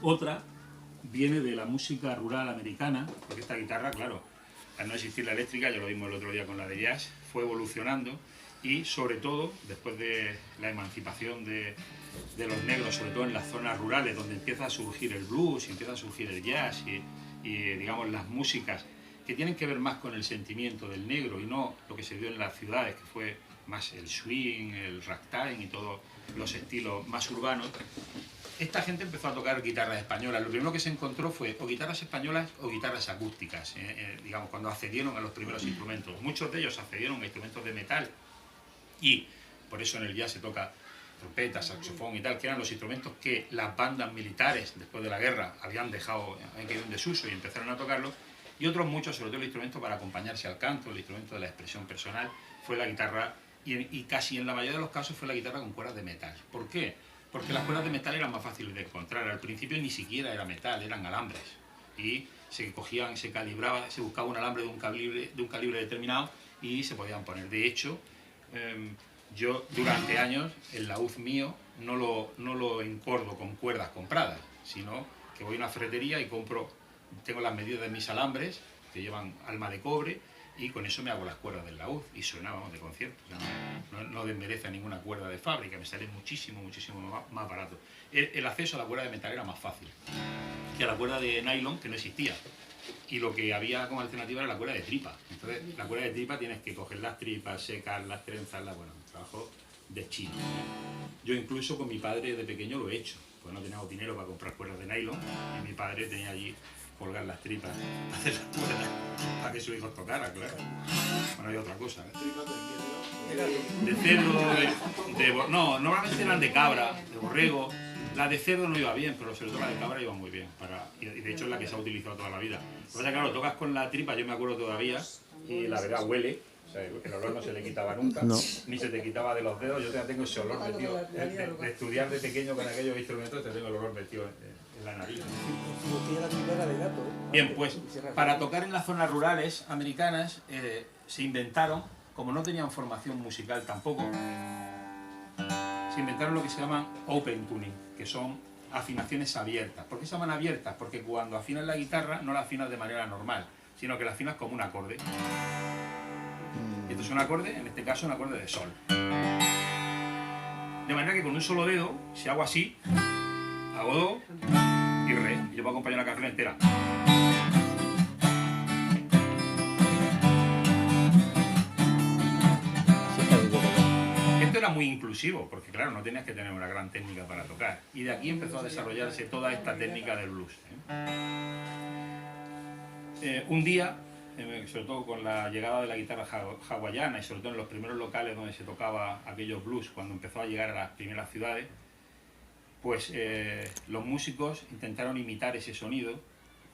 Otra viene de la música rural americana, porque esta guitarra, claro, al no existir la eléctrica, ya lo vimos el otro día con la de jazz, fue evolucionando y sobre todo después de la emancipación de los negros, sobre todo en las zonas rurales donde empieza a surgir el blues y empieza a surgir el jazz y digamos las músicas que tienen que ver más con el sentimiento del negro y no lo que se dio en las ciudades, que fue más el swing, el ragtime y todos los estilos más urbanos. Esta gente empezó a tocar guitarras españolas. Lo primero que se encontró fue o guitarras españolas o guitarras acústicas, digamos, cuando accedieron a los primeros instrumentos. Muchos de ellos accedieron a instrumentos de metal y por eso en el jazz se toca trompeta, saxofón y tal, que eran los instrumentos que las bandas militares después de la guerra habían quedado en desuso y empezaron a tocarlos. Y otros muchos, sobre todo el instrumento para acompañarse al canto, el instrumento de la expresión personal, fue la guitarra, y casi en la mayoría de los casos fue la guitarra con cuerdas de metal. ¿Por qué? Porque las cuerdas de metal eran más fáciles de encontrar. Al principio ni siquiera era metal, eran alambres. Y se cogían, se calibraba, se buscaba un alambre de un calibre determinado y se podían poner. De hecho, yo durante años el laúd mío no lo encordo con cuerdas compradas, sino que voy a una ferretería y tengo las medidas de mis alambres, que llevan alma de cobre, y con eso me hago las cuerdas del laúd y sonábamos de concierto. O sea, no desmerece ninguna cuerda de fábrica, me sale muchísimo más barato. El acceso a la cuerda de metal era más fácil que a la cuerda de nylon, que no existía. Y lo que había como alternativa era la cuerda de tripa. Entonces, la cuerda de tripa tienes que coger las tripas, secarlas, trenzarlas, bueno, un trabajo de chino. Yo incluso con mi padre de pequeño lo he hecho, pues no teníamos dinero para comprar cuerdas de nylon, y mi padre tenía allí colgar las tripas, hacer las cuerdas para que sus hijos tocaran, claro. Bueno, hay otra cosa. De cerdo, no, normalmente eran de cabra, de borrego. La de cerdo no iba bien, pero sobre todo la de cabra iba muy bien. Y de hecho es la que se ha utilizado toda la vida. Lo que pasa es que, claro, tocas con la tripa, yo me acuerdo todavía, y la verdad huele. O sea, el olor no se le quitaba nunca, no. Ni se te quitaba de los dedos. Yo todavía tengo ese olor metido. De estudiar de pequeño con aquellos instrumentos, te tengo el olor metido en la nariz. Bien, pues para tocar en las zonas rurales americanas se inventaron, como no tenían formación musical tampoco, se inventaron lo que se llaman open tuning, que son afinaciones abiertas. ¿Por qué se llaman abiertas? Porque cuando afinas la guitarra no la afinas de manera normal, sino que la afinas como un acorde. Esto es un acorde, en este caso un acorde de sol. De manera que con un solo dedo, si hago así, hago do y re, y yo puedo acompañar la canción entera. Esto era muy inclusivo, porque claro, no tenías que tener una gran técnica para tocar. Y de aquí empezó a desarrollarse toda esta técnica del blues. Un día, sobre todo con la llegada de la guitarra hawaiana y sobre todo en los primeros locales donde se tocaba aquellos blues, cuando empezó a llegar a las primeras ciudades, pues los músicos intentaron imitar ese sonido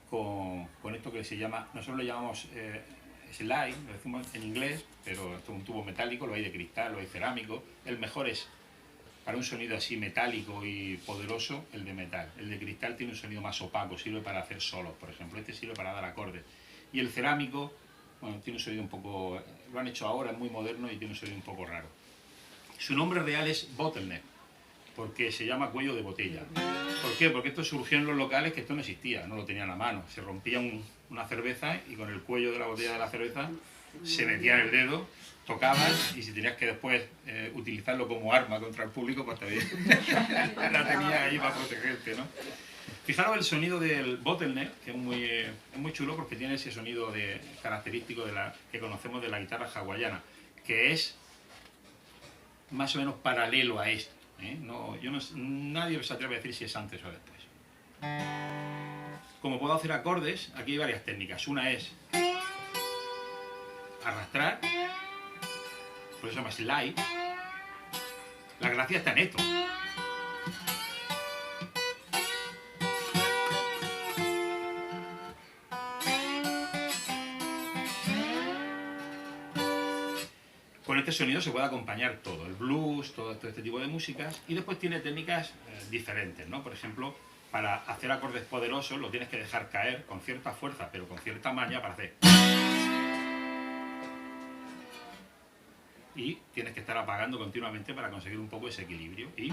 con esto que se llama, nosotros lo llamamos slide, lo decimos en inglés, pero esto es un tubo metálico, lo hay de cristal, lo hay cerámico. El mejor es, para un sonido así metálico y poderoso, el de metal. El de cristal tiene un sonido más opaco, sirve para hacer solos, por ejemplo. Este sirve para dar acordes. Y el cerámico, bueno, tiene un sonido un poco, lo han hecho ahora, es muy moderno y tiene un sonido un poco raro. Su nombre real es bottleneck, porque se llama cuello de botella. ¿Por qué? Porque esto surgió en los locales que esto no existía, no lo tenían a mano. Se rompía una cerveza y con el cuello de la botella de la cerveza se metía en el dedo, tocabas y si tenías que después utilizarlo como arma contra el público, pues también la tenías ahí para protegerte, ¿no? Fijaros el sonido del bottleneck, que es muy chulo porque tiene ese sonido característico que conocemos de la guitarra hawaiana, que es más o menos paralelo a esto. Nadie se atreve a decir si es antes o después. Como puedo hacer acordes, aquí hay varias técnicas. Una es arrastrar, por eso se llama slide. La gracia está en esto. Con este sonido se puede acompañar todo, el blues, todo este tipo de músicas, y después tiene técnicas diferentes, ¿no? Por ejemplo, para hacer acordes poderosos lo tienes que dejar caer con cierta fuerza, pero con cierta maña para hacer. Y tienes que estar apagando continuamente para conseguir un poco ese equilibrio. Y